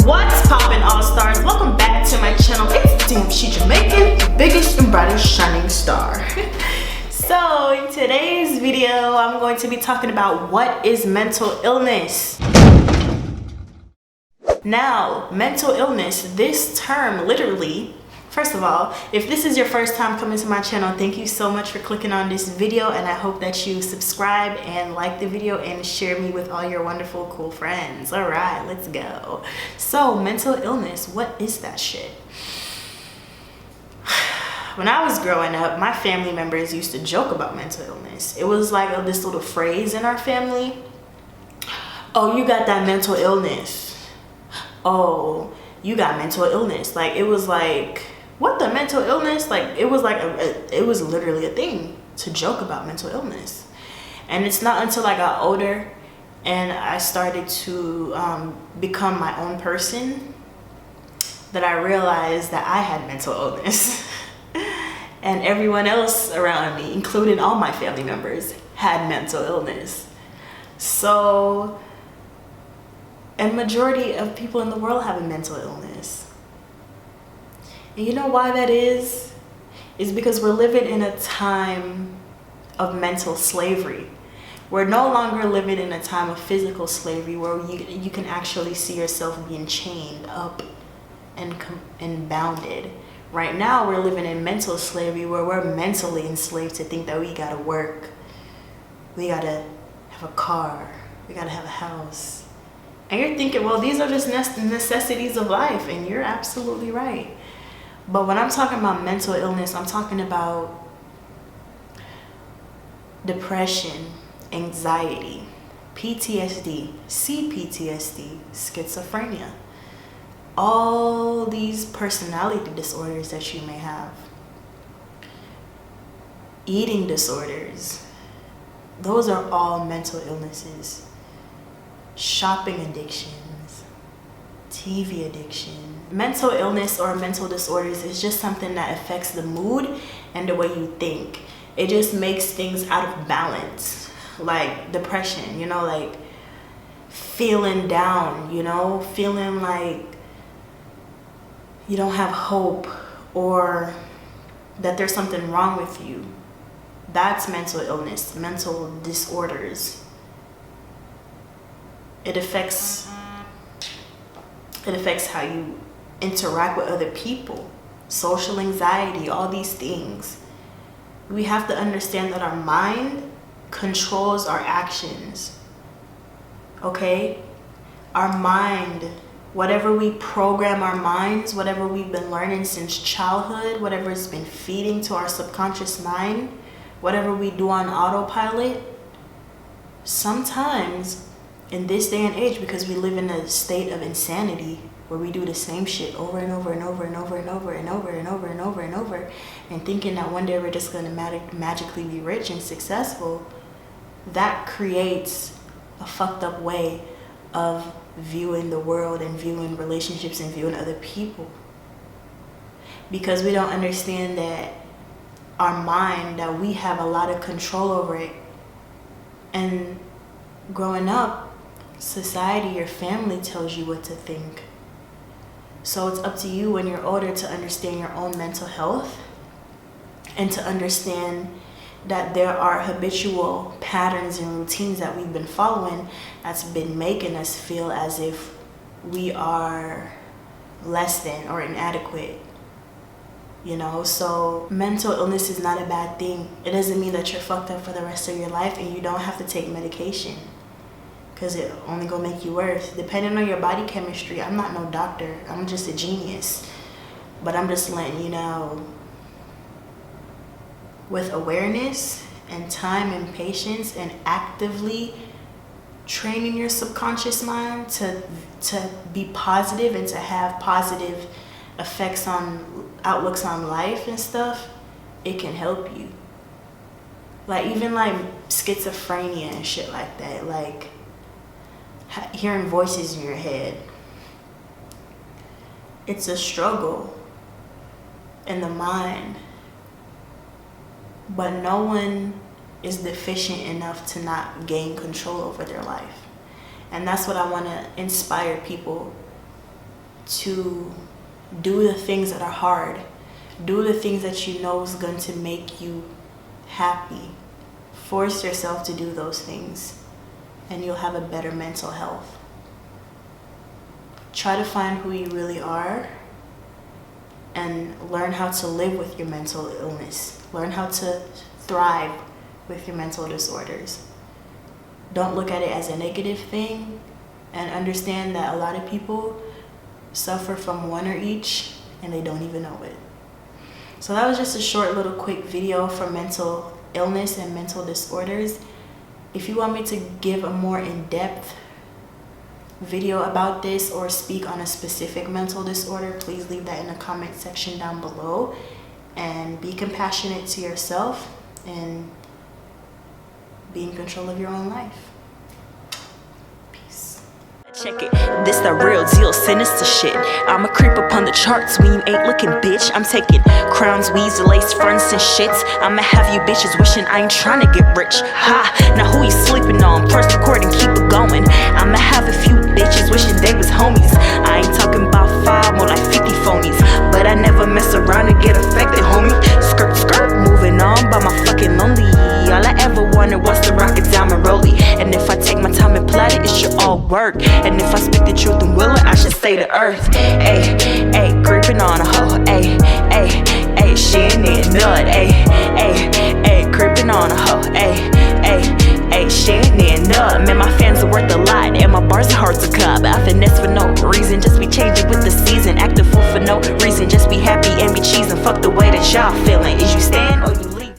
What's poppin', all stars? Welcome back to my channel. It's Damn She Jamaican, the biggest and brightest shining star. So in today's video, I'm going to be talking about what is mental illness. Now, mental illness, this term literally, first of all, if this is your first time coming to my channel, thank you so much for clicking on this video, and I hope that you subscribe and like the video and share me with all your wonderful, cool friends. All right, let's go. So, mental illness, what is that shit? When I was growing up, my family members used to joke about mental illness. It was like this little phrase in our family. Oh, you got that mental illness. Oh, you got mental illness. Like, it was like, what, the mental illness? Like, it was like it was literally a thing to joke about mental illness. And it's not until I got older and I started to become my own person that I realized that I had mental illness. And everyone else around me, including all my family members, had mental illness. So, and majority of people in the world have a mental illness. And you know why that is? It's because we're living in a time of mental slavery. We're no longer living in a time of physical slavery where you can actually see yourself being chained up and bounded. Right now, we're living in mental slavery where we're mentally enslaved to think that we gotta work, we gotta have a car, we gotta have a house. And you're thinking, well, these are just necessities of life, and you're absolutely right. But when I'm talking about mental illness, I'm talking about depression, anxiety, PTSD, CPTSD, schizophrenia. All these personality disorders that you may have, eating disorders, those are all mental illnesses. Shopping addictions, TV addiction. Mental illness or mental disorders is just something that affects the mood and the way you think. It just makes things out of balance, like depression, you know, like feeling down, you know, feeling like you don't have hope or that there's something wrong with you. That's mental illness, mental disorders. It affects how you interact with other people, social anxiety, all these things. We have to understand that our mind controls our actions. Okay? Our mind, whatever we program our minds, whatever we've been learning since childhood, whatever it's been feeding to our subconscious mind, whatever we do on autopilot, sometimes in this day and age, because we live in a state of insanity where we do the same shit over and over and over and over and over and over and over and over and over, and thinking that one day we're just going to magically be rich and successful, that creates a fucked up way of viewing the world and viewing relationships and viewing other people. Because we don't understand that our mind, that we have a lot of control over it. And growing up, society, your family tells you what to think. So it's up to you when you're older to understand your own mental health and to understand that there are habitual patterns and routines that we've been following that's been making us feel as if we are less than or inadequate. You know, so mental illness is not a bad thing. It doesn't mean that you're fucked up for the rest of your life and you don't have to take medication, because it only gonna make you worse. Depending on your body chemistry, I'm not no doctor, I'm just a genius. But I'm just letting you know, with awareness and time and patience and actively training your subconscious mind to be positive and to have positive effects on outlooks on life and stuff, it can help you. Like even like schizophrenia and shit like that, like hearing voices in your head. It's a struggle in the mind. But no one is deficient enough to not gain control over their life. And that's what I want to inspire people to do the things that are hard. Do the things that you know is going to make you happy. Force yourself to do those things, and you'll have a better mental health. Try to find who you really are and learn how to live with your mental illness. Learn how to thrive with your mental disorders. Don't look at it as a negative thing, and understand that a lot of people suffer from one or each and they don't even know it. So that was just a short little quick video for mental illness and mental disorders. If you want me to give a more in-depth video about this or speak on a specific mental disorder, please leave that in the comment section down below. And be compassionate to yourself and be in control of your own life. Peace. Check it, this that real deal, sinister shit. I'm a creep up on the charts when you ain't looking, bitch. I'm taking crowns, weeds, lace fronts and shits. I'ma have you bitches wishing I ain't trying to get rich. Ha, now who you sleeping on? First record and keep it going. I'ma have a few bitches wishing they was homies. I ain't talking about 5, more like 50 phonies. But I never mess around and get affected, homie. Skirt, skirt, moving on by my fucking lonely. All I ever wanted was to rock a diamond rollie. And if I take my time and plot it, it should all work. And if I speak the truth and will it, I should stay to earth. Ayy, ayy, creeping on a hoe. Ayy, ayy, ayy, she ain't need nut. Ayy, ayy, ayy, creeping on a hoe. Ayy, ayy, ayy, she ain't need nut. Man, my fans are worth a lot, and my bars are hard to cop. I finesse for no reason, just be changing with the season. Acting fool for no reason, just be happy and be cheesing. Fuck the way that y'all feeling. Is